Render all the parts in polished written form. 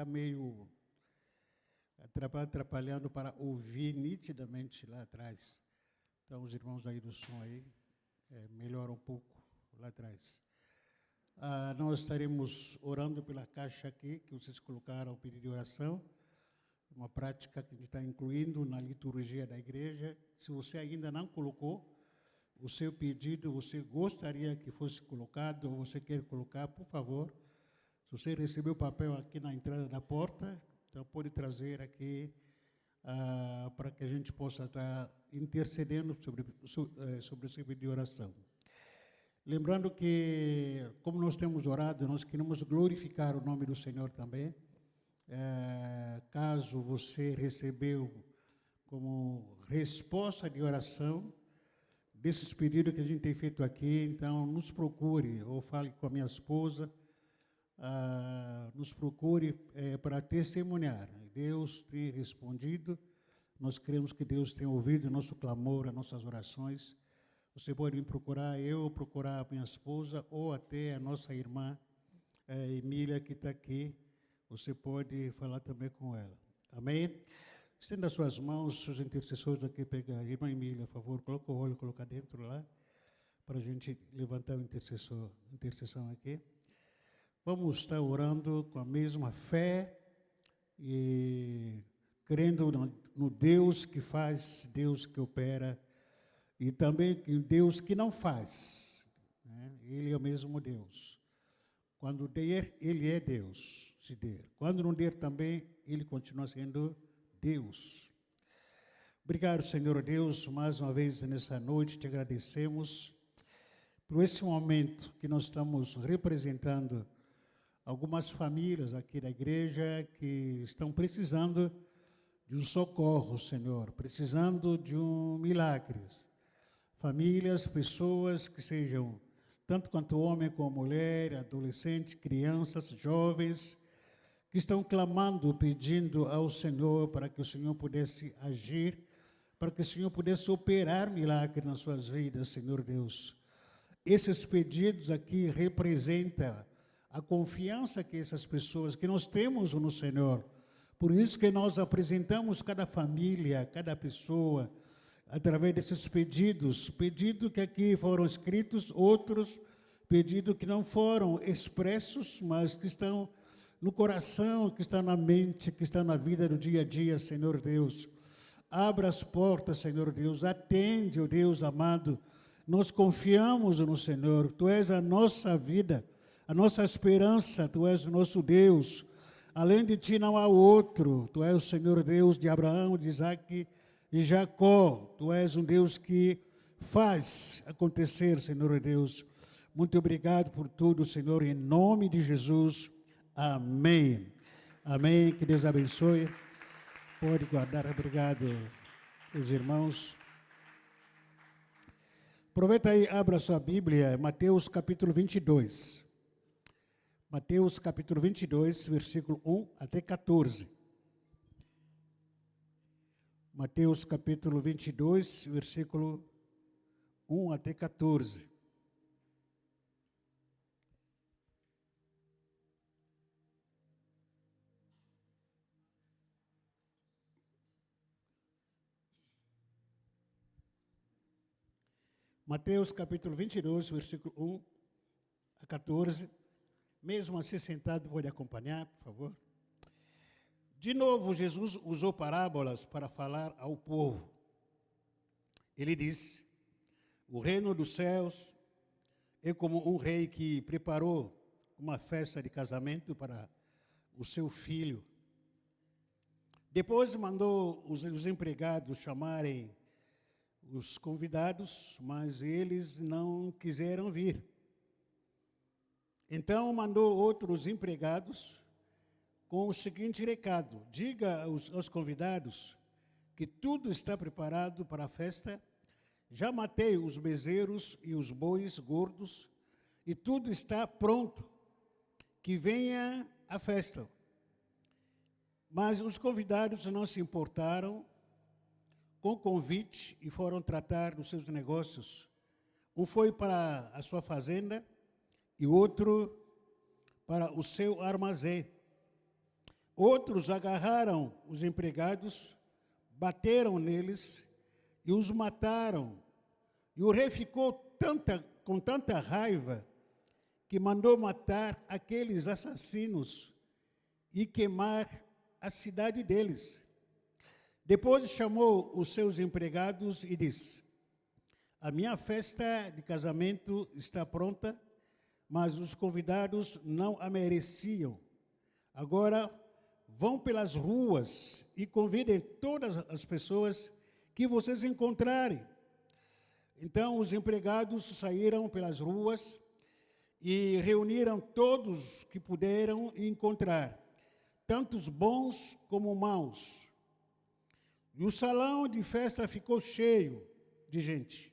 está meio atrapalhando para ouvir nitidamente lá atrás. Então, os irmãos aí do som aí, melhoram um pouco lá atrás. Nós estaremos orando pela caixa aqui, que vocês colocaram o pedido de oração, uma prática que a gente está incluindo na liturgia da igreja. Se você ainda não colocou o seu pedido, você gostaria que fosse colocado, ou você quer colocar, por favor, se você recebeu o papel aqui na entrada da porta, então pode trazer aqui para que a gente possa estar intercedendo sobre o seu pedido de oração. Lembrando que, como nós temos orado, nós queremos glorificar o nome do Senhor também. Caso você recebeu como resposta de oração desses pedidos que a gente tem feito aqui, então nos procure, ou fale com a minha esposa, nos procure para testemunhar. Deus tem respondido, nós cremos que Deus tem ouvido o nosso clamor, as nossas orações. Você pode me procurar, eu procurar a minha esposa, ou até a nossa irmã Emília, que está aqui. Você pode falar também com ela. Amém? Estenda as suas mãos, os intercessores aqui, pegar. Irmã Emília, por favor, coloca o óleo, coloca dentro lá, para a gente levantar a intercessão aqui. Vamos estar orando com a mesma fé e crendo no Deus que faz, Deus que opera, e também em Deus que não faz, né? Ele é o mesmo Deus. Quando der, Ele é Deus, se der. Quando não der também, Ele continua sendo Deus. Obrigado, Senhor Deus, mais uma vez nessa noite te agradecemos por esse momento que nós estamos representando algumas famílias aqui da igreja que estão precisando de um socorro, Senhor, precisando de um milagre. Famílias, pessoas que sejam, tanto quanto homem como mulher, adolescentes, crianças, jovens, que estão clamando, pedindo ao Senhor para que o Senhor pudesse agir, para que o Senhor pudesse operar milagre nas suas vidas, Senhor Deus. Esses pedidos aqui representam a confiança que essas pessoas, que nós temos no Senhor. Por isso que nós apresentamos cada família, cada pessoa, através desses pedidos que aqui foram escritos, outros pedidos que não foram expressos, mas que estão no coração, que estão na mente, que estão na vida do dia a dia, Senhor Deus. Abra as portas, Senhor Deus, atende, ó Deus amado. Nós confiamos no Senhor, Tu és a nossa vida, a nossa esperança, Tu és o nosso Deus. Além de Ti não há outro. Tu és o Senhor Deus de Abraão, de Isaac e Jacó. Tu és um Deus que faz acontecer, Senhor Deus. Muito obrigado por tudo, Senhor, em nome de Jesus. Amém. Amém. Que Deus abençoe. Pode guardar. Obrigado, os irmãos. Aproveita aí, abra sua Bíblia, Mateus capítulo 22. Mateus capítulo 22, versículo 1 até 14. Mateus capítulo 22, versículo 1 até 14. Mateus capítulo 22, versículo 1 a 14. Mesmo assim sentado, pode acompanhar, por favor. De novo, Jesus usou parábolas para falar ao povo. Ele disse: o reino dos céus é como um rei que preparou uma festa de casamento para o seu filho. Depois mandou os empregados chamarem os convidados, mas eles não quiseram vir. Então mandou outros empregados com o seguinte recado: diga aos convidados que tudo está preparado para a festa. Já matei os bezerros e os bois gordos e tudo está pronto. Que venha a festa. Mas os convidados não se importaram com o convite e foram tratar dos seus negócios. Um foi para a sua fazenda e outro para o seu armazém. Outros agarraram os empregados, bateram neles e os mataram. E o rei ficou com tanta raiva que mandou matar aqueles assassinos e queimar a cidade deles. Depois chamou os seus empregados e disse: a minha festa de casamento está pronta, mas os convidados não a mereciam. Agora vão pelas ruas e convidem todas as pessoas que vocês encontrarem. Então os empregados saíram pelas ruas e reuniram todos que puderam encontrar, tanto os bons como os maus. E o salão de festa ficou cheio de gente.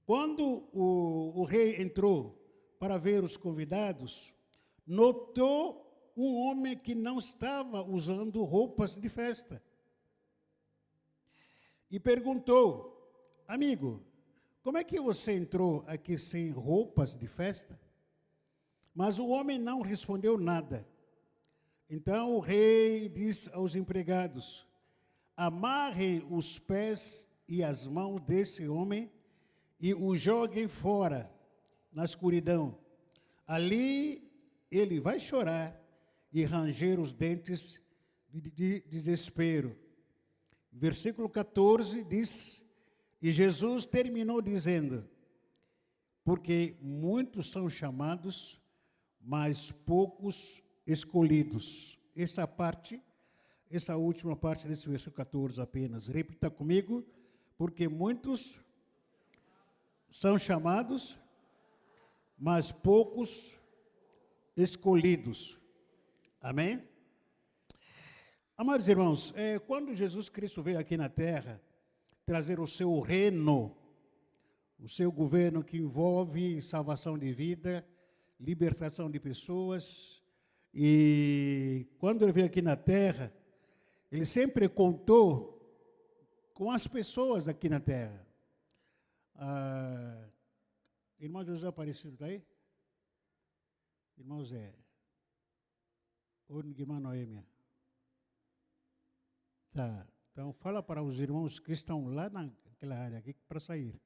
Quando o rei entrou para ver os convidados, notou um homem que não estava usando roupas de festa. E perguntou: amigo, como é que você entrou aqui sem roupas de festa? Mas o homem não respondeu nada. Então o rei disse aos empregados: amarrem os pés e as mãos desse homem e o joguem fora, na escuridão. Ali ele vai chorar e ranger os dentes de desespero. Versículo 14 diz: e Jesus terminou dizendo: porque muitos são chamados, mas poucos escolhidos. Essa última parte desse versículo 14 apenas. Repita comigo: porque muitos são chamados, mas poucos escolhidos. Amém? Amados irmãos, quando Jesus Cristo veio aqui na terra trazer o seu reino, o seu governo que envolve salvação de vida, libertação de pessoas, e quando ele veio aqui na terra, ele sempre contou com as pessoas aqui na terra. Irmão José Aparecido, está aí? Irmão Zé. Ou irmã Noêmia. Tá. Então, fala para os irmãos que estão lá naquela área aqui para sair.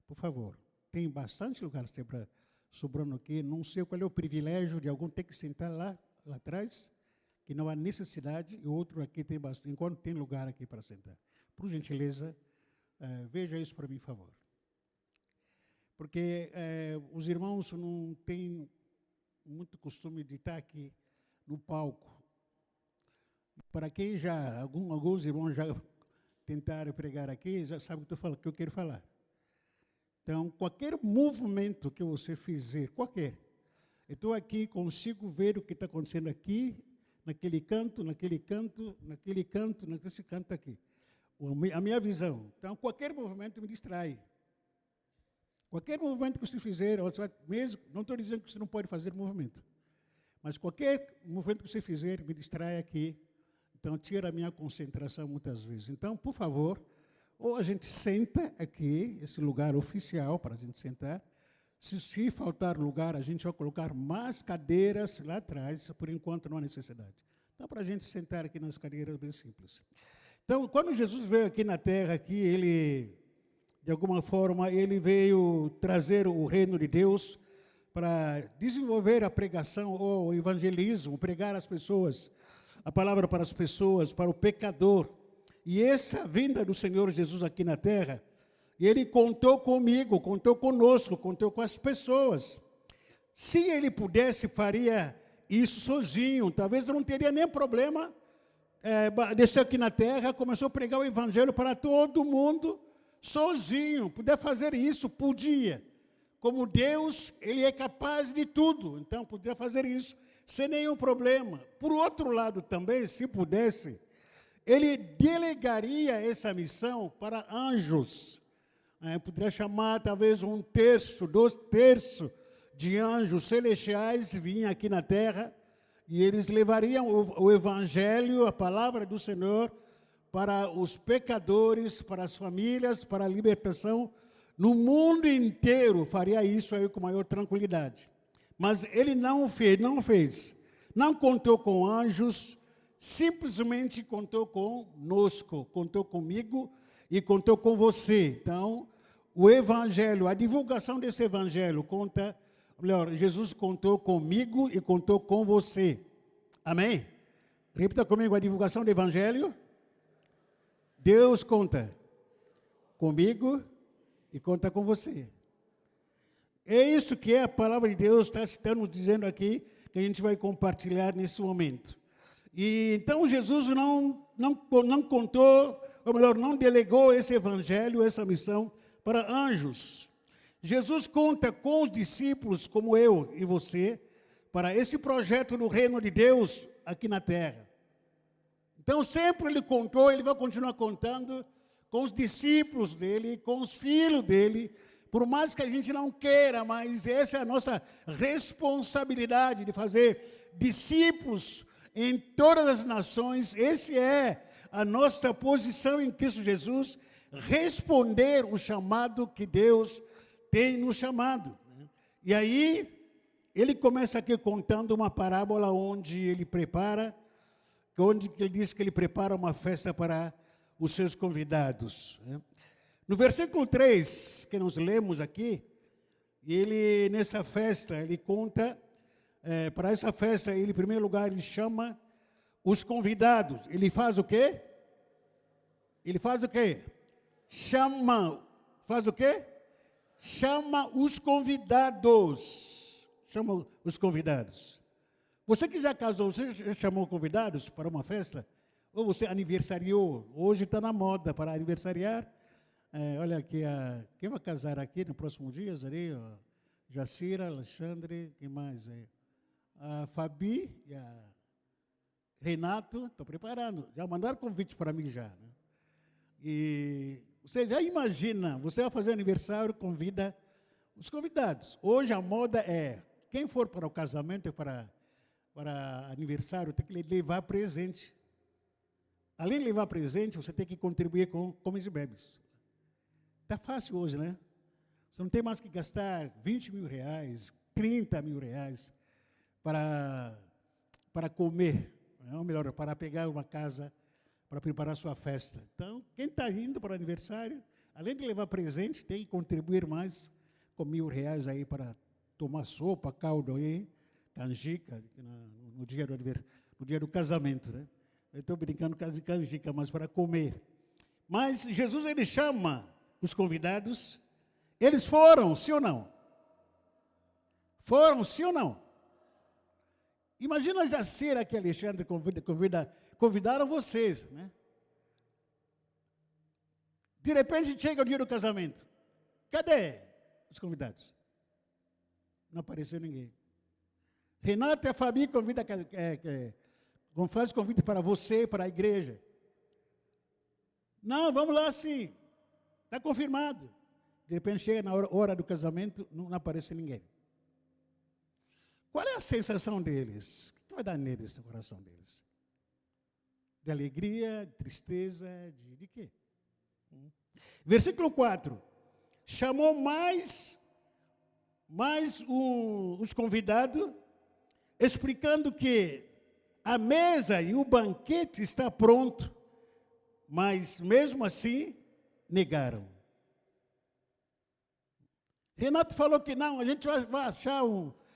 Por favor. Tem bastante lugar sobrando aqui. Não sei qual é o privilégio de algum ter que sentar lá atrás, que não há necessidade, e outro aqui tem bastante, enquanto tem lugar aqui para sentar. Por gentileza, veja isso para mim, por favor. Porque os irmãos não têm muito costume de estar aqui no palco. Para quem já, alguns irmãos já tentaram pregar aqui, já sabem o que eu quero falar. Então, qualquer movimento que você fizer, qualquer, eu estou aqui, consigo ver o que está acontecendo aqui, naquele canto, naquele canto, naquele canto, nesse canto aqui. A minha visão. Então, qualquer movimento me distrai. Qualquer movimento que você fizer, mesmo, não estou dizendo que você não pode fazer movimento, mas qualquer movimento que você fizer me distrai aqui, então tira a minha concentração muitas vezes. Então, por favor, ou a gente senta aqui, esse lugar oficial para a gente sentar, se faltar lugar, a gente vai colocar mais cadeiras lá atrás, por enquanto não há necessidade. Então, para a gente sentar aqui nas cadeiras, bem simples. Então, quando Jesus veio aqui na terra, aqui, ele, de alguma forma, ele veio trazer o reino de Deus para desenvolver a pregação ou o evangelismo, pregar às pessoas, a palavra para as pessoas, para o pecador. E essa vinda do Senhor Jesus aqui na terra, ele contou comigo, contou conosco, contou com as pessoas. Se ele pudesse, faria isso sozinho, talvez não teria nem problema, desceu aqui na terra, começou a pregar o evangelho para todo mundo, sozinho, podia fazer isso, podia. Como Deus, ele é capaz de tudo, então podia fazer isso sem nenhum problema. Por outro lado também, se pudesse, ele delegaria essa missão para anjos. Poderia chamar talvez 1/3, 2/3 de anjos celestiais vinham aqui na terra e eles levariam o evangelho, a palavra do Senhor, para os pecadores, para as famílias, para a libertação. No mundo inteiro faria isso aí com maior tranquilidade. Mas ele não fez, não contou com anjos, simplesmente contou conosco, contou comigo e contou com você. Então, o Evangelho, a divulgação desse Evangelho conta, melhor, Jesus contou comigo e contou com você. Amém? Repita comigo, a divulgação do Evangelho. Deus conta comigo e conta com você. É isso que a palavra de Deus está nos dizendo aqui, que a gente vai compartilhar nesse momento. E então Jesus não contou, ou melhor, não delegou esse evangelho, essa missão para anjos. Jesus conta com os discípulos, como eu e você, para esse projeto do reino de Deus aqui na terra. Então sempre ele contou, ele vai continuar contando com os discípulos dele, com os filhos dele, por mais que a gente não queira, mas essa é a nossa responsabilidade de fazer discípulos em todas as nações. Essa é a nossa posição em Cristo Jesus, responder o chamado que Deus tem nos chamado. E aí, ele começa aqui contando uma parábola onde ele diz que ele prepara uma festa para os seus convidados. No versículo 3, que nós lemos aqui, ele, nessa festa, ele conta, para essa festa, ele, em primeiro lugar, ele chama os convidados. Ele faz o quê? Ele faz o quê? Faz o quê? Chama os convidados. Chama os convidados. Você que já casou, você já chamou convidados para uma festa? Ou você aniversariou? Hoje está na moda para aniversariar. Olha aqui, quem vai casar aqui nos próximos dias? Ali, ó, Jacira, Alexandre, quem mais? A Fabi e a Renato, estou preparando. Já mandaram convite para mim já. Né? E você já imagina, você vai fazer aniversário, convida os convidados. Hoje a moda é, quem for para o casamento, para aniversário, tem que levar presente. Além de levar presente, você tem que contribuir com comes e bebes. Está fácil hoje, né? Você não tem mais que gastar 20 mil reais, 30 mil reais para comer, ou melhor, para pegar uma casa, para preparar sua festa. Então, quem está indo para o aniversário, além de levar presente, tem que contribuir mais com R$ 1.000 aí para tomar sopa, caldo aí, canjica, no dia do casamento, né? Eu estou brincando de canjica, mas para comer. Mas Jesus, ele chama os convidados. Eles foram, sim ou não? Foram, sim ou não? Imagina a Jacira que Alexandre convidaram vocês, né? De repente chega o dia do casamento. Cadê os convidados? Não apareceu ninguém. Renato e a Fabi faz convite para você, para a igreja. Não, vamos lá sim. Está confirmado. De repente chega na hora do casamento, não aparece ninguém. Qual é a sensação deles? O que vai dar neles, no coração deles? De alegria, de tristeza, de quê? Versículo 4. Chamou mais os convidados, explicando que a mesa e o banquete está pronto, mas mesmo assim negaram. Renato falou que não, a gente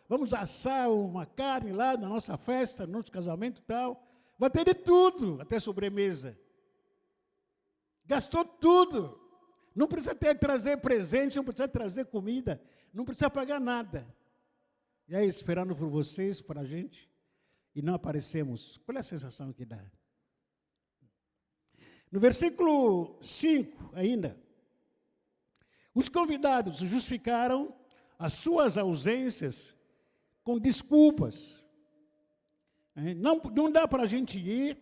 vamos assar uma carne lá na nossa festa, no nosso casamento e tal. Vai ter de tudo, até sobremesa. Gastou tudo. Não precisa trazer presente, não precisa trazer comida, não precisa pagar nada. E aí, esperando por vocês, para a gente, e não aparecemos. Qual é a sensação que dá? No versículo 5 ainda, os convidados justificaram as suas ausências com desculpas. Não dá para a gente ir.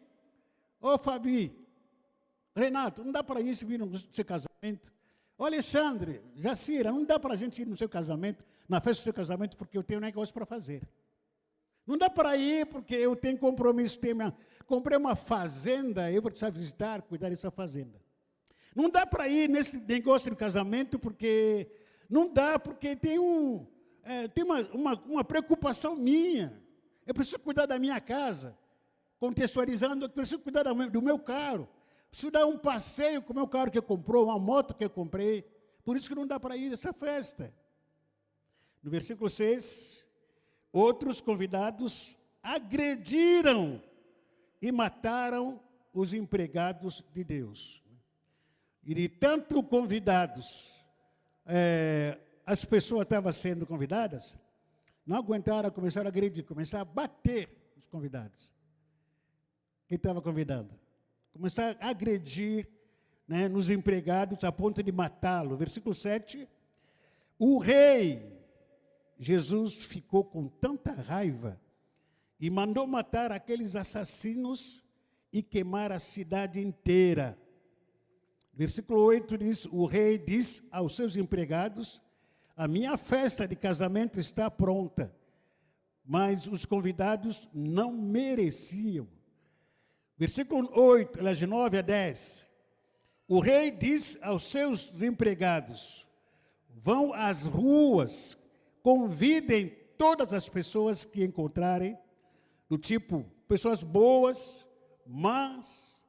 Ô Fabi, Renato, não dá para ir vir no seu casamento. Ô Alexandre, Jacira, não dá para a gente ir no seu casamento, na festa do seu casamento, porque eu tenho um negócio para fazer. Não dá para ir porque eu tenho compromisso, comprei uma fazenda, eu vou precisar visitar, cuidar dessa fazenda. Não dá para ir nesse negócio de casamento porque não dá, porque tem uma preocupação minha. Eu preciso cuidar da minha casa. contextualizando, eu preciso cuidar do meu carro, preciso dar um passeio com o meu carro que eu comprou, uma moto que eu comprei, por isso que não dá para ir a essa festa. No versículo 6, outros convidados agrediram e mataram os empregados de Deus. E de tanto convidados, as pessoas estavam sendo convidadas, não aguentaram, começaram a agredir, começaram a bater os convidados. Quem estava convidando? Começaram a agredir, né, nos empregados a ponto de matá-lo. Versículo 7, o rei Jesus ficou com tanta raiva e mandou matar aqueles assassinos e queimar a cidade inteira. Versículo 8 diz, o rei diz aos seus empregados, a minha festa de casamento está pronta, mas os convidados não mereciam. Versículo 8, de 9 a 10, o rei diz aos seus empregados, vão às ruas, convidem todas as pessoas que encontrarem, do tipo, pessoas boas, más,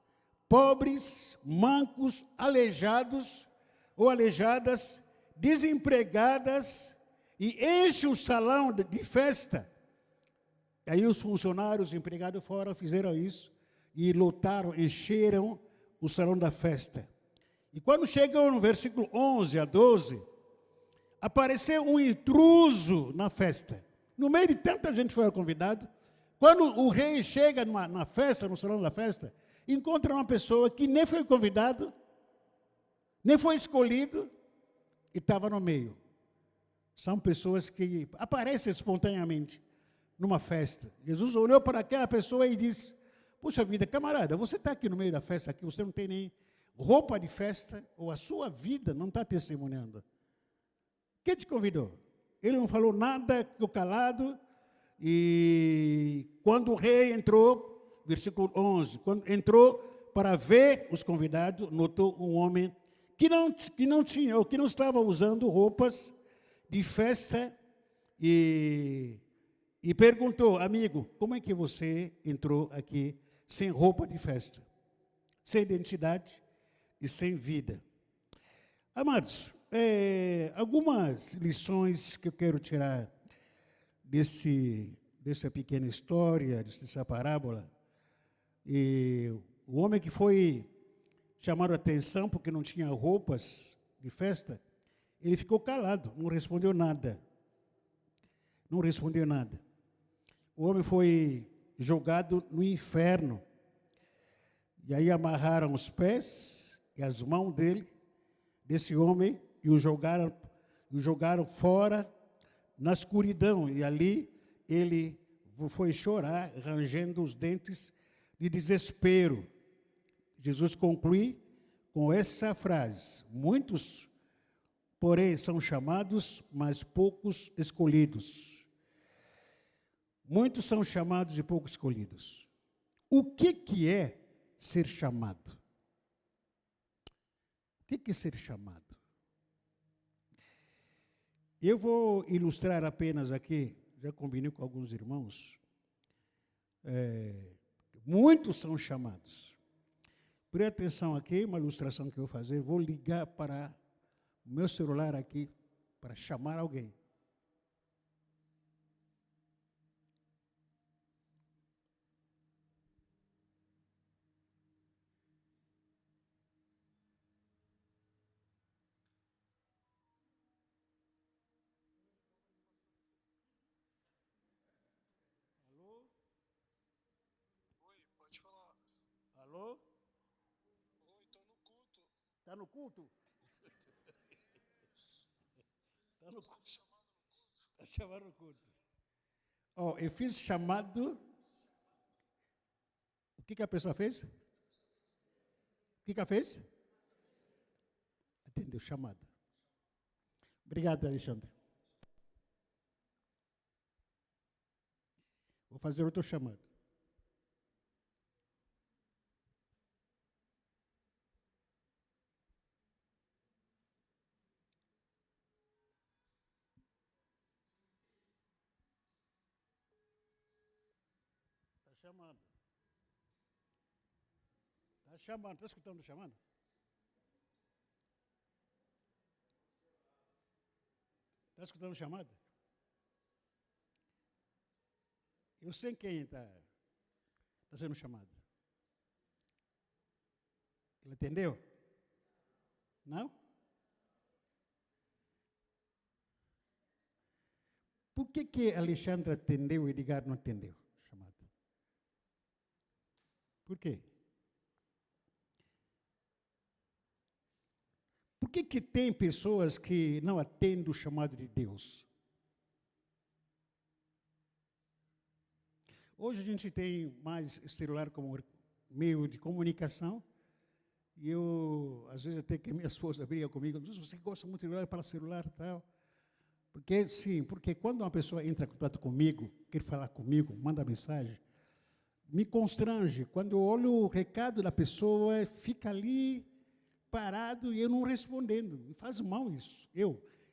pobres, mancos, aleijados ou aleijadas, desempregadas, e enche o salão de festa. Aí os funcionários, os empregados fora, fizeram isso, e lotaram, encheram o salão da festa. E quando chegam no versículo 11 a 12, apareceu um intruso na festa. No meio de tanta gente que foi convidado, quando o rei chega na festa, no salão da festa, encontra uma pessoa que nem foi convidado, nem foi escolhido, e estava no meio. São pessoas que aparecem espontaneamente numa festa. Jesus olhou para aquela pessoa e disse, puxa vida, camarada, você está aqui no meio da festa, aqui, você não tem nem roupa de festa, ou a sua vida não está testemunhando. Quem te convidou? Ele não falou nada, ficou calado, e quando o rei entrou, versículo 11, quando entrou para ver os convidados, notou um homem que não tinha, ou que não estava usando roupas de festa, e perguntou, amigo, como é que você entrou aqui sem roupa de festa, sem identidade e sem vida? Amados, algumas lições que eu quero tirar dessa pequena história, dessa parábola. E o homem que foi chamado a atenção porque não tinha roupas de festa, ele ficou calado, não respondeu nada. Não respondeu nada. O homem foi jogado no inferno. E aí amarraram os pés e as mãos desse homem, e o jogaram fora na escuridão. E ali ele foi chorar, rangendo os dentes de desespero. Jesus conclui com essa frase, muitos, porém, são chamados, mas poucos escolhidos. Muitos são chamados e poucos escolhidos. O que é ser chamado? O que é ser chamado? Eu vou ilustrar apenas aqui, já combinei com alguns irmãos, muitos são chamados. Preste atenção aqui, uma ilustração que eu vou fazer, vou ligar para o meu celular aqui, para chamar alguém. Alô? Oi, estou no culto. Está no culto? Está no Estou culto. sendo chamado no culto. Está chamando no culto. Ó, eu fiz chamado. O que a pessoa fez? O que ela fez? Atendeu chamado. Obrigado, Alexandre. Vou fazer outro chamado. Está chamando. chamando, está escutando chamando? Está escutando chamada? Eu sei quem está sendo chamado. Ele entendeu? Não? Por que Alexandre atendeu e Edgar não atendeu? Chamado. Por quê? Por que tem pessoas que não atendem o chamado de Deus? Hoje a gente tem mais celular como meio de comunicação. E eu, às vezes, até que minha esposa briga comigo, diz, você gosta muito de olhar para celular e tal. Porque quando uma pessoa entra em contato comigo, quer falar comigo, manda mensagem, me constrange. Quando eu olho o recado da pessoa, fica ali parado e eu não respondendo. Me faz mal isso.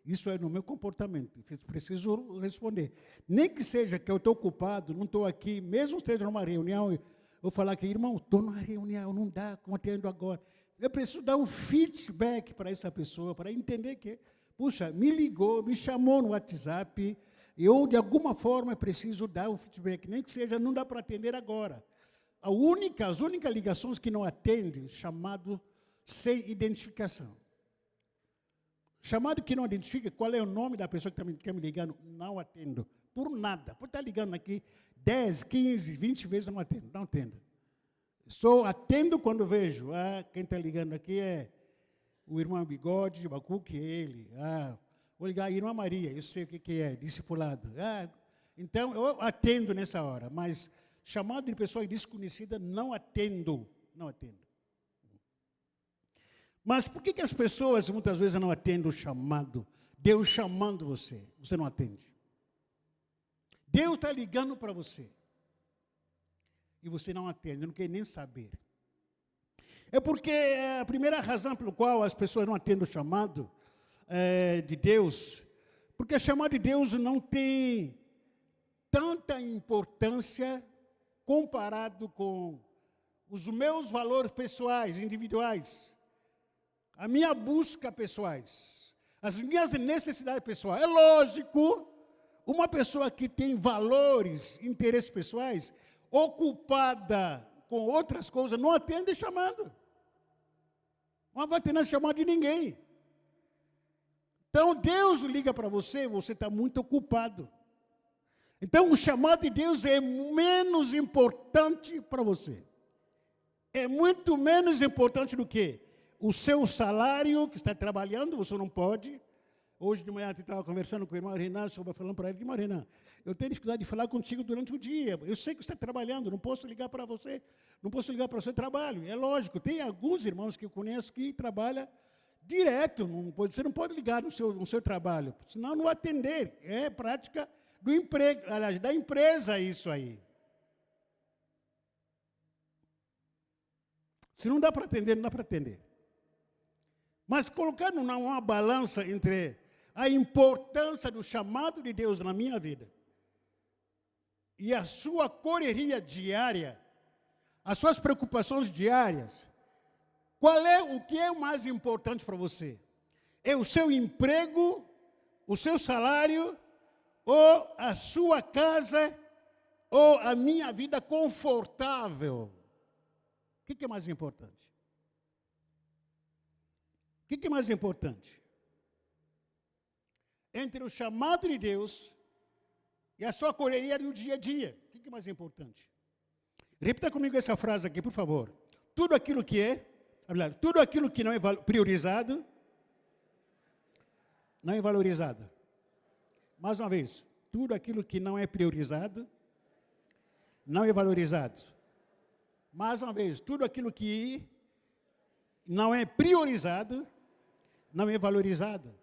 Isso é no meu comportamento. Preciso responder. Nem que seja que eu estou ocupado, não estou aqui, mesmo esteja numa reunião, eu falar que, irmão, estou numa reunião, não dá, como atendo agora. Eu preciso dar um feedback para essa pessoa, para entender que, puxa, me ligou, me chamou no WhatsApp, eu, de alguma forma, preciso dar um feedback, nem que seja, não dá para atender agora. As únicas ligações que não atende, chamado sem identificação. Chamado que não identifica qual é o nome da pessoa que quer me ligando, não atendo. Por nada. Pode estar ligando aqui 10, 15, 20 vezes, não atendo. Só atendo quando vejo. Quem está ligando aqui é o irmão Bigode, de Bacuque, ele. Vou ligar a irmã Maria, eu sei o que é, discipulado. Então, eu atendo nessa hora, mas chamado de pessoa desconhecida, não atendo. Não atendo. Mas por que as pessoas muitas vezes não atendem o chamado? Deus chamando você não atende. Deus está ligando para você. E você não atende, não quer nem saber. É porque a primeira razão pela qual as pessoas não atendem o chamado de Deus, porque o chamado de Deus não tem tanta importância comparado com os meus valores pessoais, individuais. A minha busca pessoais, as minhas necessidades pessoais. É lógico, uma pessoa que tem valores, interesses pessoais, ocupada com outras coisas, não atende chamado. Não vai atender chamado de ninguém. Então, Deus liga para você, você está muito ocupado. Então, o chamado de Deus é menos importante para você. É muito menos importante do que o seu salário, que está trabalhando, você não pode. Hoje de manhã eu estava conversando com o irmão Renan, falando para ele, irmão Renan, eu tenho dificuldade de falar contigo durante o dia. Eu sei que você está trabalhando, não posso ligar para você, não posso ligar para o seu trabalho. É lógico, tem alguns irmãos que eu conheço que trabalham direto, você não pode ligar no seu trabalho, senão não atender. É prática do emprego, aliás, da empresa isso aí. Se não dá para atender, não dá para atender. Mas colocar numa balança entre a importância do chamado de Deus na minha vida e a sua correria diária, as suas preocupações diárias, o que é o mais importante para você? É o seu emprego, o seu salário, ou a sua casa, ou a minha vida confortável? O que é mais importante? O que é mais importante? Entre o chamado de Deus e a sua correria do dia a dia. O que é mais importante? Repita comigo essa frase aqui, por favor. Tudo aquilo que não é priorizado, não é valorizado. Mais uma vez, tudo aquilo que não é priorizado, não é valorizado. Mais uma vez, tudo aquilo que não é priorizado, não é valorizado.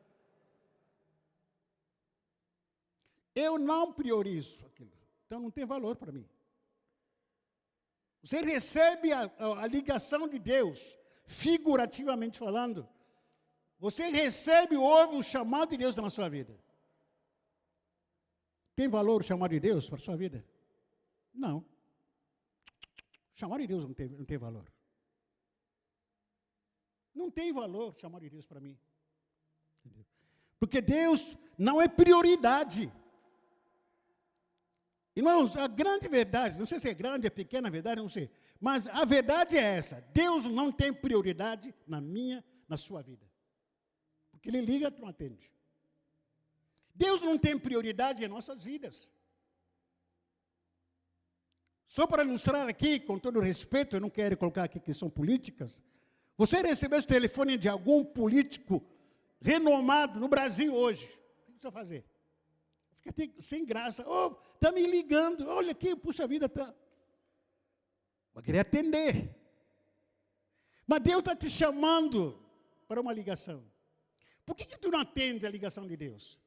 Eu não priorizo aquilo, então não tem valor para mim. Você recebe a ligação de Deus, figurativamente falando, você ouve o chamado de Deus na sua vida. Tem valor o chamado de Deus para a sua vida? Não. O chamado de Deus não tem valor. Não tem valor chamar de Deus para mim. Porque Deus não é prioridade. Irmãos, a grande verdade, não sei se é grande, é pequena a verdade, não sei. Mas a verdade é essa. Deus não tem prioridade na minha, na sua vida. Porque Ele liga, tu não atende. Deus não tem prioridade em nossas vidas. Só para ilustrar aqui, com todo respeito, eu não quero colocar aqui que são políticas. Você recebeu o telefone de algum político renomado no Brasil hoje. O que você vai fazer? Fica até sem graça. Oh, está me ligando. Olha aqui, puxa vida, está. Vai querer atender. Mas Deus está te chamando para uma ligação. Por que tu não atende a ligação de Deus?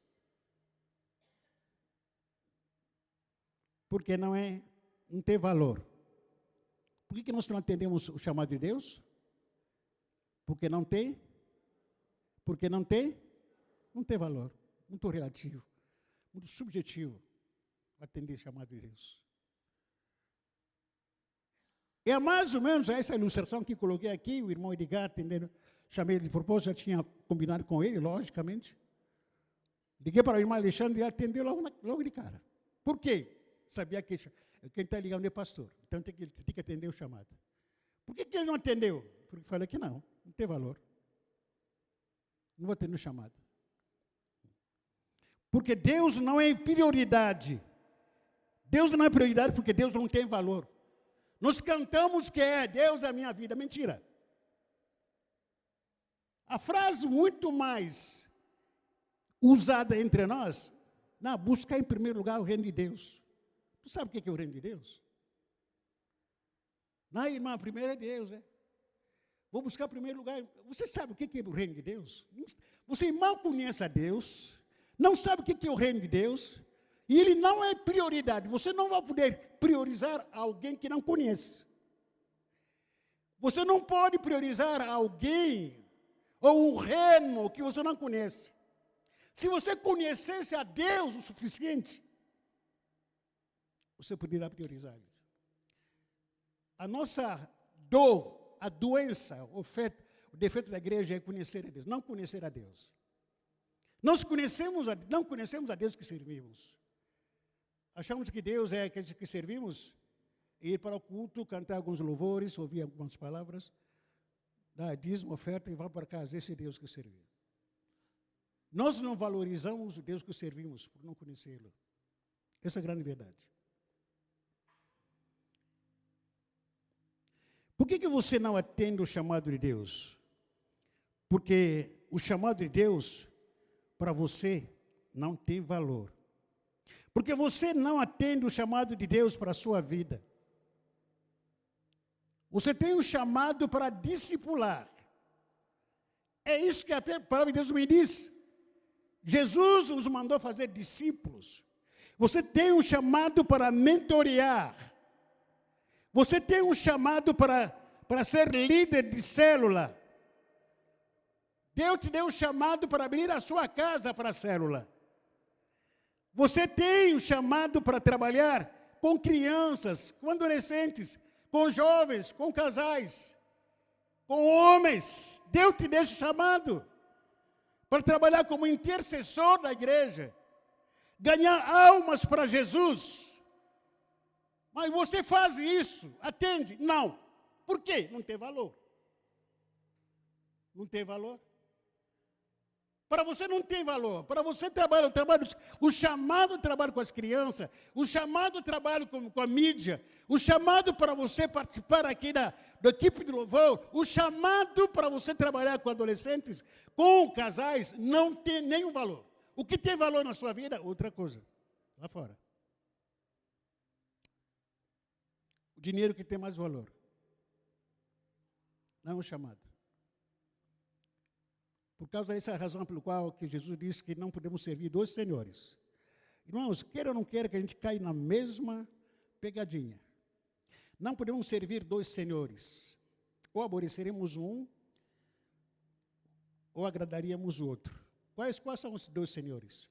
Porque não tem valor. Por que nós não atendemos o chamado de Deus? Porque não tem? Porque não tem? Não tem valor. Muito relativo. Muito subjetivo. Atender o chamado de Deus. É mais ou menos essa ilustração que coloquei aqui, o irmão Edgar atendendo, chamei ele de propósito, já tinha combinado com ele, logicamente. Liguei para o irmão Alexandre e ele atendeu logo de cara. Por quê? Sabia que quem está ligando é pastor, então tem que atender o chamado. Por que ele não atendeu? Porque falei que não tem valor. Não vou atender o chamado. Porque Deus não é prioridade. Deus não é prioridade porque Deus não tem valor. Nós cantamos que Deus é a minha vida. Mentira. A frase muito mais usada entre nós, buscar em primeiro lugar o reino de Deus. Tu sabe o que é o reino de Deus? Não, irmã, primeiro é Deus, Vou buscar em primeiro lugar. Você sabe o que é o reino de Deus? Você mal conhece a Deus, não sabe o que é o reino de Deus, e ele não é prioridade. Você não vai poder priorizar alguém que não conhece. Você não pode priorizar alguém ou o reino que você não conhece. Se você conhecesse a Deus o suficiente, você poderia priorizar ele. A nossa dor, a doença, o defeito da igreja é conhecer a Deus, não conhecer a Deus. Nós não conhecemos a Deus que servimos. Achamos que Deus é aquele que servimos, ir para o culto, cantar alguns louvores, ouvir algumas palavras, dar dízimo, oferta e vá para casa. Esse é Deus que servimos. Nós não valorizamos o Deus que servimos por não conhecê-lo. Essa é a grande verdade. Por que você não atende o chamado de Deus? Porque o chamado de Deus, para você, não tem valor. Porque você não atende o chamado de Deus para a sua vida. Você tem um chamado para discipular. É isso que a palavra de Deus me diz. Jesus nos mandou fazer discípulos. Você tem um chamado para mentorear. Você tem um chamado para ser líder de célula. Deus te deu um chamado para abrir a sua casa para a célula. Você tem um chamado para trabalhar com crianças, com adolescentes, com jovens, com casais, com homens. Deus te deu esse chamado para trabalhar como intercessor da igreja, ganhar almas para Jesus. Mas você faz isso, atende? Não. Por quê? Não tem valor. Não tem valor. Para você não tem valor. Para você trabalha o chamado trabalho com as crianças, o chamado trabalho com a mídia, o chamado para você participar aqui da equipe de louvor, o chamado para você trabalhar com adolescentes, com casais, não tem nenhum valor. O que tem valor na sua vida? Outra coisa. Lá fora. O dinheiro que tem mais valor. Não o chamado. Por causa dessa razão pelo qual que Jesus disse que não podemos servir dois senhores. Irmãos, queira ou não queira que a gente caia na mesma pegadinha. Não podemos servir dois senhores. Ou aborreceremos um, ou agradaríamos o outro. Quais são os dois senhores?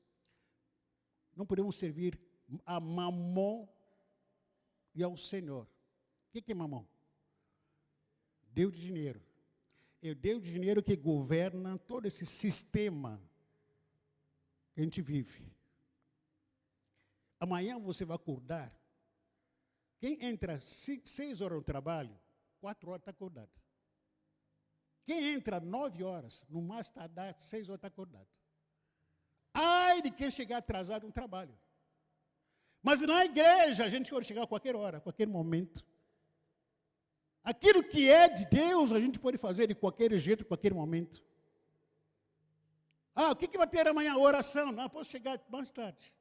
Não podemos servir a Mamon e ao Senhor. O que é Mamon? Deus de dinheiro. É o Deus de dinheiro que governa todo esse sistema que a gente vive. Amanhã você vai acordar. Quem entra 6 horas no trabalho, 4 horas está acordado. Quem entra 9 horas, no mais tardar 6 horas está acordado. Ai de quem chegar atrasado no trabalho. Mas na igreja a gente pode chegar a qualquer hora, a qualquer momento. Aquilo que é de Deus a gente pode fazer de qualquer jeito, a qualquer momento. O que vai ter amanhã? Oração. Não, posso chegar mais tarde.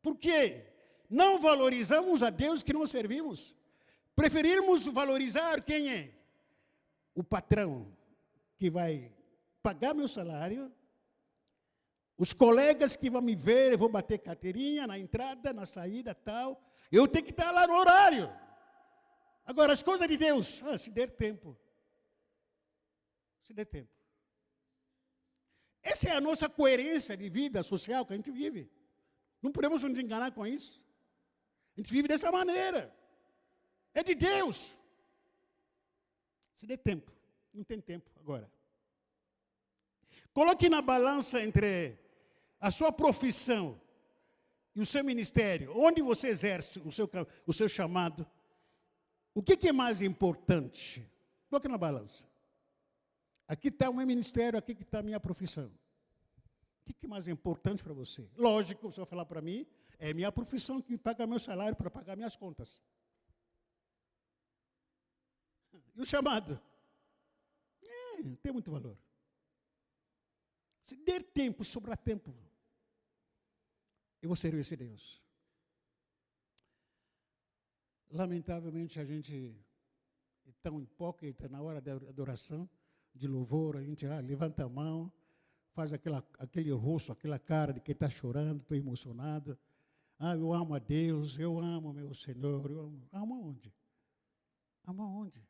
Por quê? Não valorizamos a Deus que não servimos. Preferimos valorizar quem é? O patrão, que vai pagar meu salário, os colegas que vão me ver, eu vou bater carteirinha na entrada, na saída, tal. Eu tenho que estar lá no horário. Agora, as coisas de Deus, se der tempo. Se der tempo. Essa é a nossa coerência de vida social que a gente vive. Não podemos nos enganar com isso. A gente vive dessa maneira. É de Deus. Se der tempo. Não tem tempo agora. Coloque na balança entre a sua profissão e o seu ministério. Onde você exerce o seu chamado. O que é mais importante? Coloque na balança. Aqui está o meu ministério, aqui está a minha profissão. O que é mais importante para você? Lógico, você vai falar para mim, é minha profissão que paga meu salário para pagar minhas contas. E o chamado? Não tem muito valor. Se der tempo, sobrar tempo, eu vou servir esse Deus. Lamentavelmente, a gente é tão hipócrita na hora da adoração, de louvor, a gente levanta a mão, faz aquele rosto, aquela cara de quem está chorando, estou emocionado. Eu amo a Deus, eu amo meu Senhor, eu amo. Amo aonde? Amo aonde?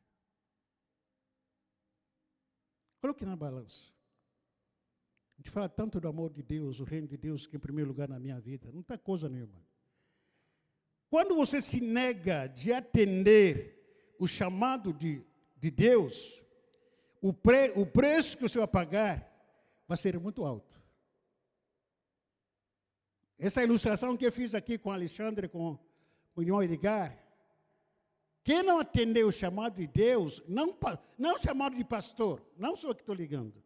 Coloque na balança. A gente fala tanto do amor de Deus, o reino de Deus, que é em primeiro lugar na minha vida. Não está coisa nenhuma. Quando você se nega de atender o chamado de Deus, o preço que você vai pagar vai ser muito alto. Essa ilustração que eu fiz aqui com o Alexandre, com o irmão Edgar, quem não atendeu o chamado de Deus, não o chamado de pastor, não sou eu que estou ligando.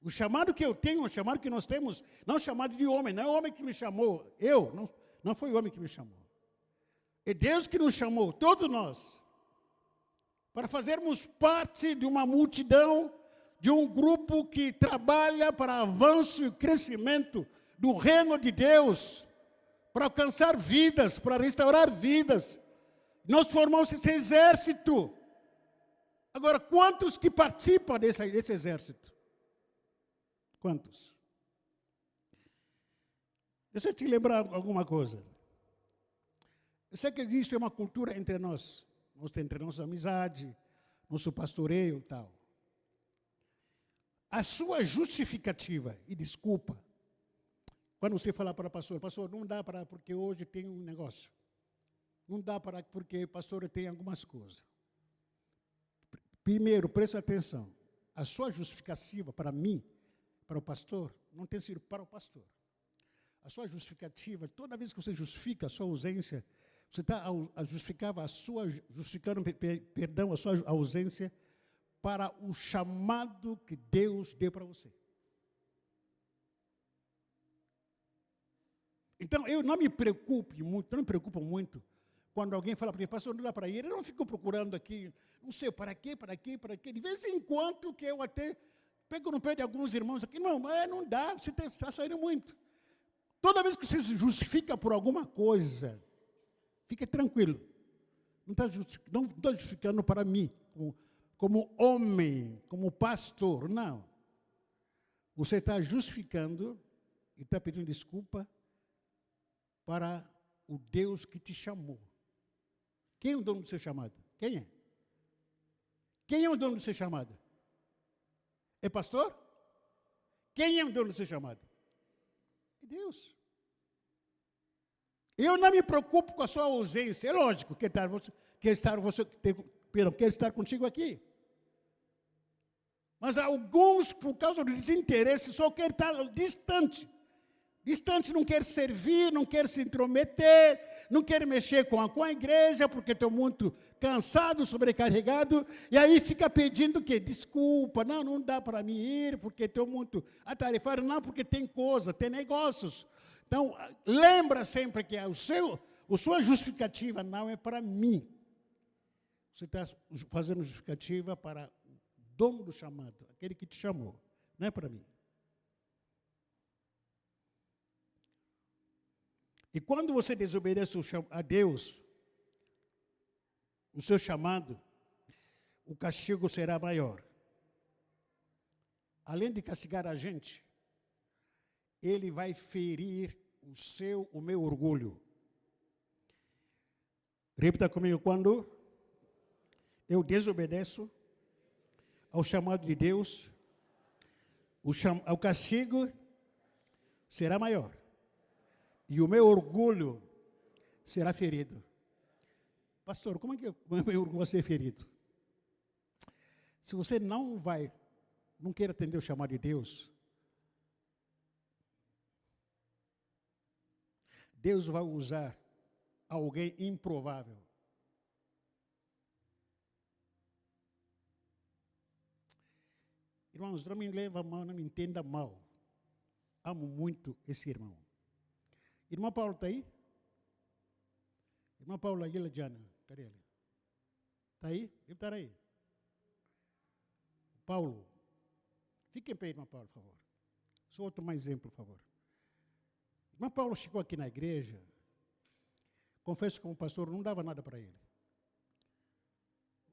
O chamado que eu tenho, o chamado que nós temos, não é o chamado de homem, não é o homem que me chamou, não foi o homem que me chamou. É Deus que nos chamou, todos nós, para fazermos parte de uma multidão, de um grupo que trabalha para avanço e crescimento do reino de Deus, para alcançar vidas, para restaurar vidas. Nós formamos esse exército. Agora, quantos que participam desse exército? Quantos? Deixa eu te lembrar alguma coisa. Eu sei que isso é uma cultura entre nós, entre nossa amizade, nosso pastoreio e tal. A sua justificativa e desculpa, quando você falar para o pastor, não dá para, porque hoje tem um negócio. Não dá para, porque pastor tem algumas coisas. Primeiro, preste atenção. A sua justificativa para mim, para o pastor, não tem sido para o pastor. A sua justificativa, toda vez que você justifica a sua ausência, você está justificando a sua ausência para o chamado que Deus deu para você. Então, eu não me preocupo muito quando alguém fala para mim, pastor, não dá para ir, eu não fico procurando aqui, não sei, para quê. De vez em quando que eu até pego no pé de alguns irmãos aqui, não dá, você está saindo muito. Toda vez que você se justifica por alguma coisa, fique tranquilo. Não está justificando para mim, como homem, como pastor, não. Você está justificando e está pedindo desculpa para o Deus que te chamou. Quem é o dono do seu chamado? Quem é? Quem é o dono do seu chamado? É pastor? Quem é o dono do seu chamado? É Deus. Eu não me preocupo com a sua ausência. É lógico que quer estar contigo aqui. Mas alguns, por causa do desinteresse, só querem estar distante. Distante, não quer servir, não quer se intrometer, não quer mexer com a igreja, porque estão muito cansados, sobrecarregados, e aí fica pedindo o quê? Desculpa, não dá para mim ir, porque estou muito atarefado, não, porque tem coisa, tem negócios. Então, lembra sempre que a sua justificativa não é para mim. Você está fazendo justificativa para o dono do chamado, aquele que te chamou, não é para mim. E quando você desobedece a Deus, o seu chamado, o castigo será maior. Além de castigar a gente, ele vai ferir o meu orgulho. Repita comigo, quando eu desobedeço ao chamado de Deus, o castigo será maior. E o meu orgulho será ferido. Pastor, como é que o meu orgulho vai ser ferido? Se você não quer atender o chamado de Deus, Deus vai usar alguém improvável. Irmãos, não me leva mal, não me entenda mal. Amo muito esse irmão. Irmã Paula está aí? Irmã Paula Aguila Diana, cadê ela? Está aí? Deve estar aí. Paulo, fique em pé, irmã Paula, por favor. Só outro mais exemplo, por favor. Irmã Paula chegou aqui na igreja, confesso que como pastor não dava nada para ele.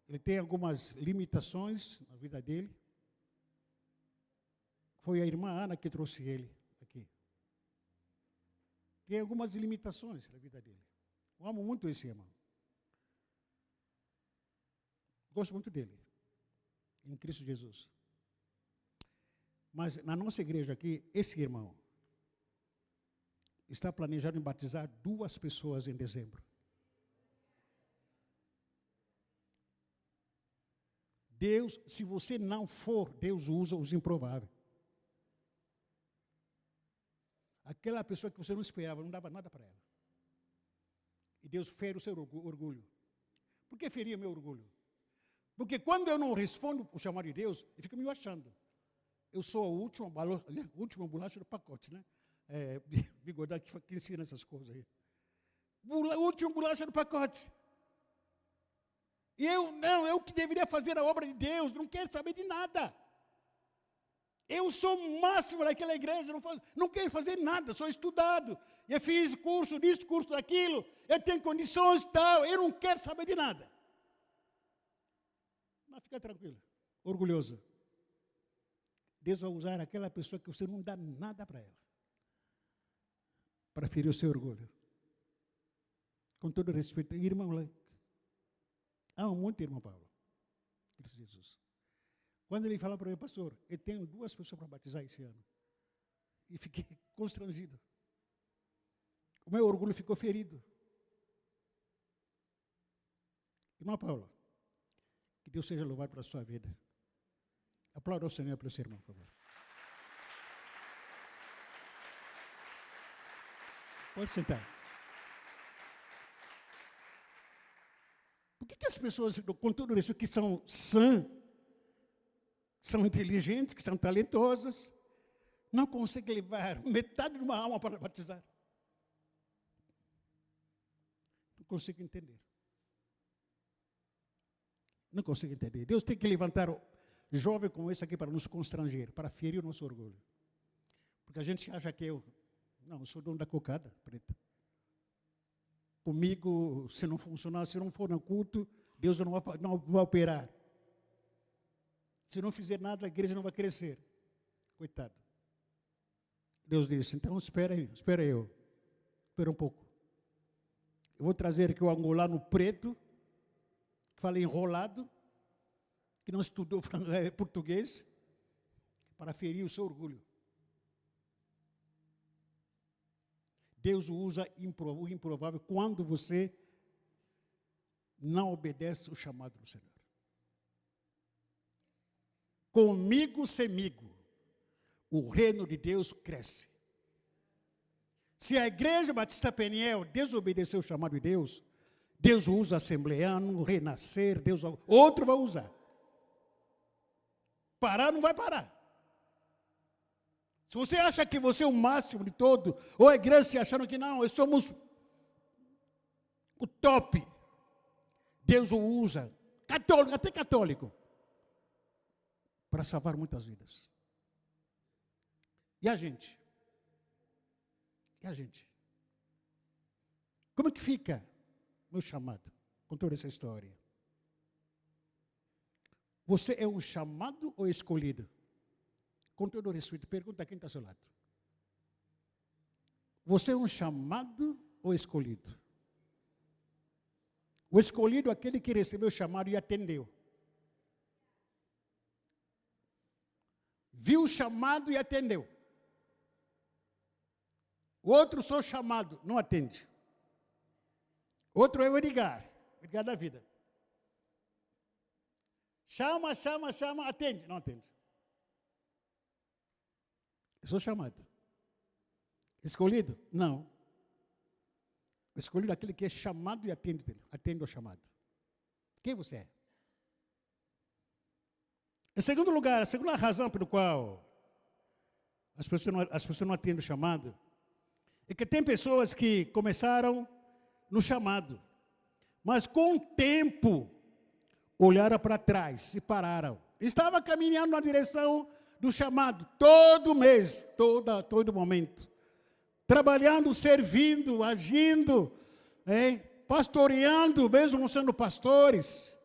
Ele tem algumas limitações na vida dele. Foi a irmã Ana que trouxe ele aqui. Tem algumas limitações na vida dele. Eu amo muito esse irmão. Gosto muito dele, em Cristo Jesus. Mas na nossa igreja aqui, esse irmão está planejado em batizar 2 pessoas em dezembro. Deus, se você não for, Deus usa os improváveis. Aquela pessoa que você não esperava, não dava nada para ela. E Deus fere o seu orgulho. Por que feria meu orgulho? Porque quando eu não respondo o chamado de Deus, eu fico me achando. Eu sou a última bolacha do pacote, né? Bigodar que ensina essas coisas aí. Última bolacha do pacote. E eu que deveria fazer a obra de Deus, não quero saber de nada. Eu sou o máximo daquela igreja, não quero fazer nada, sou estudado. Eu fiz curso disso, curso daquilo, eu tenho condições e tal, eu não quero saber de nada. Mas fica tranquilo, orgulhoso. Deus vai usar aquela pessoa que você não dá nada para ela, para ferir o seu orgulho. Com todo respeito, irmão, amo muito o irmão Paulo, Cristo Jesus. Quando ele fala para mim, pastor, eu tenho 2 pessoas para batizar esse ano. E fiquei constrangido. O meu orgulho ficou ferido. Irmã Paula, que Deus seja louvado pela sua vida. Aplauda o Senhor pelo seu irmão, por favor. Pode sentar. Por que as pessoas, com tudo isso, que são sãs, são inteligentes, que são talentosas, não conseguem levar metade de uma alma para batizar? Não consigo entender. Não consigo entender. Deus tem que levantar jovem como esse aqui para nos constranger, para ferir o nosso orgulho. Porque a gente acha que eu sou dono da cocada preta. Comigo, se não funcionar, se não for no culto, Deus não vai operar. Se não fizer nada, a igreja não vai crescer. Coitado. Deus disse, então espera um pouco. Eu vou trazer aqui o angolano preto, que fala enrolado, que não estudou português, para ferir o seu orgulho. Deus usa o improvável quando você não obedece o chamado do Senhor. comigo, semigo, o reino de Deus cresce. Se a igreja Batista Peniel desobedeceu o chamado de Deus, Deus usa assembleano, renascer, outro vai usar. Parar não vai parar. Se você acha que você é o máximo de todo, ou a igreja se achando que não, nós somos o top, Deus o usa, católico, até católico, para salvar muitas vidas. E a gente? E a gente? Como é que fica meu chamado com toda essa história? Você é um chamado ou escolhido? Com todo respeito, pergunta a quem está ao seu lado. Você é um chamado ou escolhido? O escolhido é aquele que recebeu o chamado e atendeu. Viu o chamado e atendeu. O outro só chamado, não atende. Outro é o Edgar da vida. Chama, atende, não atende. Eu sou chamado. Escolhido? Não. Escolhido é aquele que é chamado e atende ao chamado. Quem você é? Em segundo lugar, a segunda razão pela qual as pessoas não atendem o chamado é que tem pessoas que começaram no chamado, mas com o tempo olharam para trás e pararam. Estava caminhando na direção do chamado, todo mês, todo momento. Trabalhando, servindo, agindo, pastoreando, mesmo sendo pastores,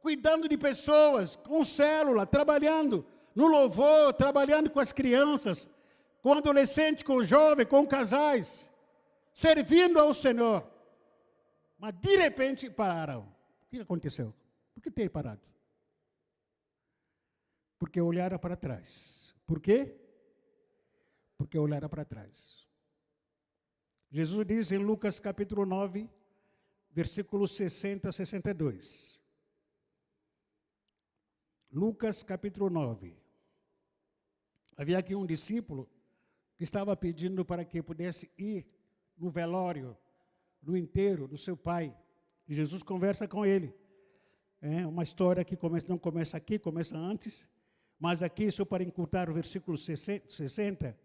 cuidando de pessoas, com célula, trabalhando no louvor, trabalhando com as crianças, com adolescentes, com jovens, com casais, servindo ao Senhor. Mas de repente pararam. O que aconteceu? Por que ter parado? Porque olharam para trás. Por quê? Porque olharam para trás. Jesus diz em Lucas capítulo 9, versículos 60 a 62. Lucas capítulo 9. Havia aqui um discípulo que estava pedindo para que pudesse ir no velório, no enterro do seu pai. E Jesus conversa com ele. É uma história que não começa aqui, começa antes. Mas aqui, só para encurtar o versículo 60,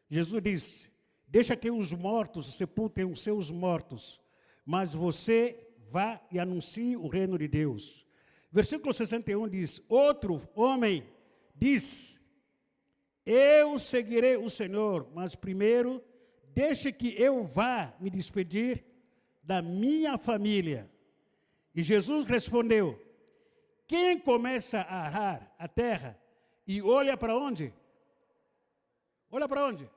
Jesus diz: deixa que os mortos sepultem os seus mortos, mas você vá e anuncie o reino de Deus. Versículo 61 diz: outro homem diz: eu seguirei o Senhor, mas primeiro deixe que eu vá me despedir da minha família. E Jesus respondeu: quem começa a arar a terra e olha para onde? Olha para onde?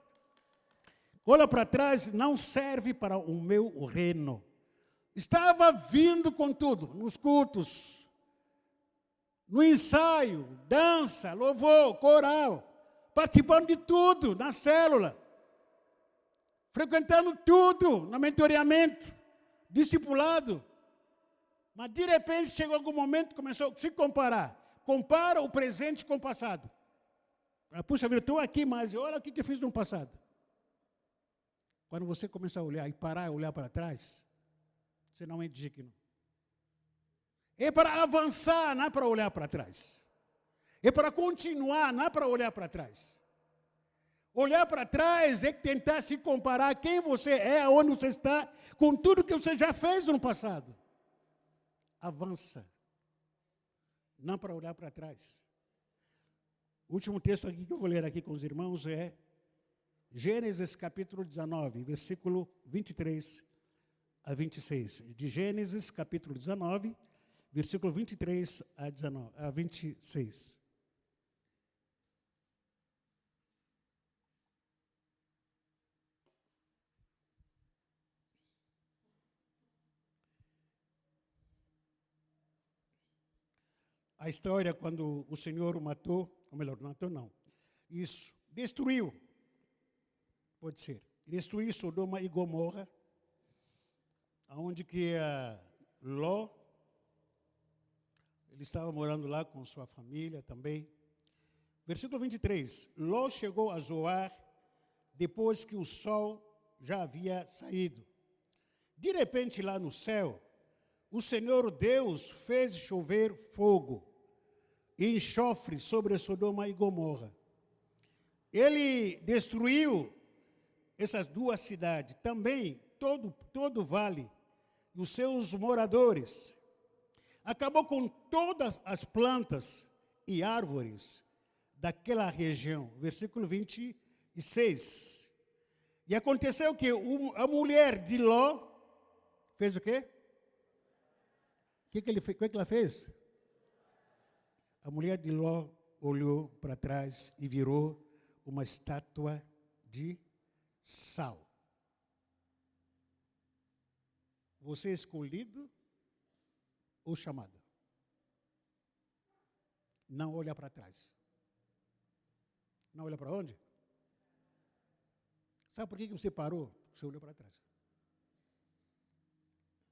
Olha para trás, não serve para o meu reino. Estava vindo com tudo, nos cultos, no ensaio, dança, louvor, coral, participando de tudo, na célula, frequentando tudo, no mentoreamento, discipulado. Mas de repente chegou algum momento, começou a se comparar. Compara o presente com o passado. Puxa vida, estou aqui, mas olha o que eu fiz no passado. Quando você começa a olhar e parar, olhar para trás, você não é digno. É para avançar, não é para olhar para trás. É para continuar, não é para olhar para trás. Olhar para trás é tentar se comparar quem você é, aonde você está, com tudo que você já fez no passado. Avança. Não para olhar para trás. O último texto aqui que eu vou ler aqui com os irmãos é Gênesis capítulo 19, versículo 23 a 26. De Gênesis capítulo 19, versículo 23 a 26. A história quando o Senhor o matou, ou melhor, matou não. Isso, destruiu. Pode ser. Destruiu Sodoma e Gomorra, onde que Ló, ele estava morando lá com sua família também. Versículo 23. Ló chegou a Zoar depois que o sol já havia saído. De repente, lá no céu, o Senhor Deus fez chover fogo e enxofre sobre Sodoma e Gomorra. Ele destruiu essas duas cidades, também todo o vale e os seus moradores. Acabou com todas as plantas e árvores daquela região. Versículo 26. E aconteceu que a mulher de Ló fez o quê? O que ela fez? A mulher de Ló olhou para trás e virou uma estátua de sal. Você é escolhido ou chamado? Não olha para trás. Não olha para onde? Sabe por que você parou? Você olhou para trás.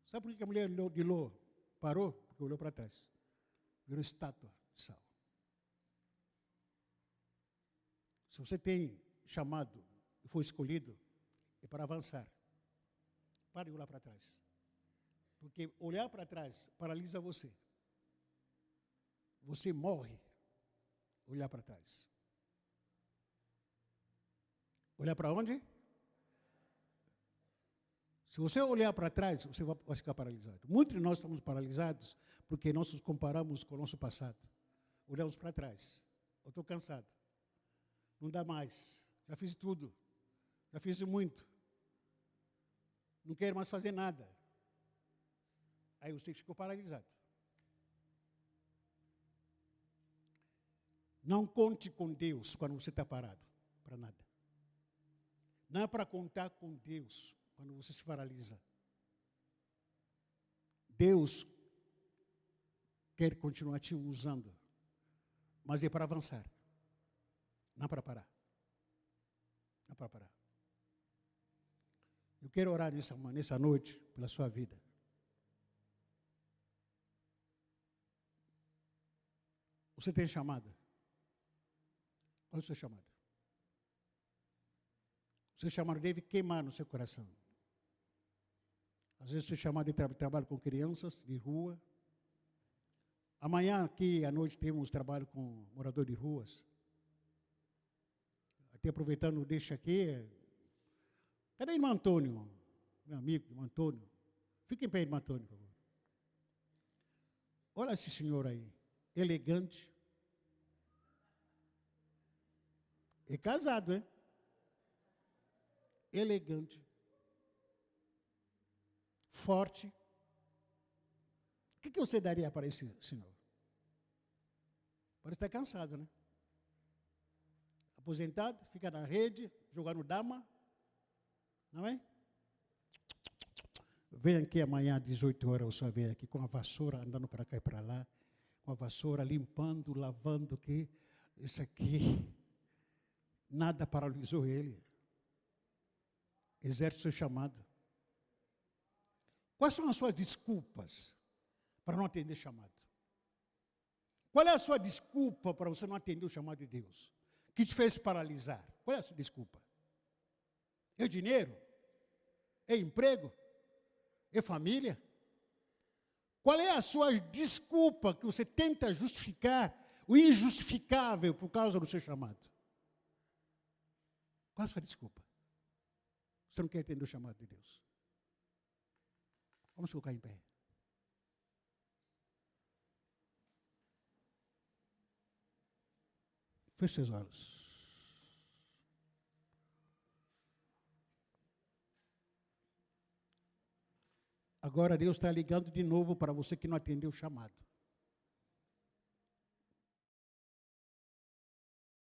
Sabe por que a mulher de Ló parou? Porque olhou para trás. Virou estátua de sal. Se você tem chamado e foi escolhido, é para avançar. Pare de olhar para trás. Porque olhar para trás paralisa você. Você morre olhar para trás. Olhar para onde? Se você olhar para trás, você vai ficar paralisado. Muitos de nós estamos paralisados porque nós nos comparamos com o nosso passado. Olhamos para trás. Eu estou cansado. Não dá mais. Já fiz tudo. Já fiz muito. Não quero mais fazer nada. Aí você ficou paralisado. Não conte com Deus quando você está parado. Para nada. Não é para contar com Deus quando você se paralisa. Deus quer continuar te usando, mas é para avançar. Não para parar. Não para parar. Eu quero orar nessa noite pela sua vida. Você tem chamada? Qual é o seu chamado? O seu chamado deve queimar no seu coração. Às vezes o seu chamado de trabalho com crianças de rua. Amanhã aqui à noite temos trabalho com morador de ruas. Até aproveitando, deixa aqui. Cadê o irmão Antônio? Meu amigo, irmão Antônio. Fique em pé, irmão Antônio, por favor. Olha esse senhor aí, elegante. É casado, hein? Elegante. Forte. O que você daria para esse senhor? Parece estar cansado, né? Aposentado, fica na rede, jogando dama. Não é? Vem aqui amanhã às 18 horas, o senhor vem aqui com a vassoura, andando para cá e para lá, com a vassoura, limpando, lavando aqui. Isso aqui, nada paralisou ele. Exerce o seu chamado. Quais são as suas desculpas para não atender chamado? Qual é a sua desculpa para você não atender o chamado de Deus? Que te fez paralisar? Qual é a sua desculpa? É dinheiro? É emprego? É família? Qual é a sua desculpa que você tenta justificar o injustificável por causa do seu chamado? Qual é a sua desculpa? Você não quer atender o chamado de Deus? Vamos colocar em pé. Feche seus olhos. Agora Deus está ligando de novo para você que não atendeu o chamado.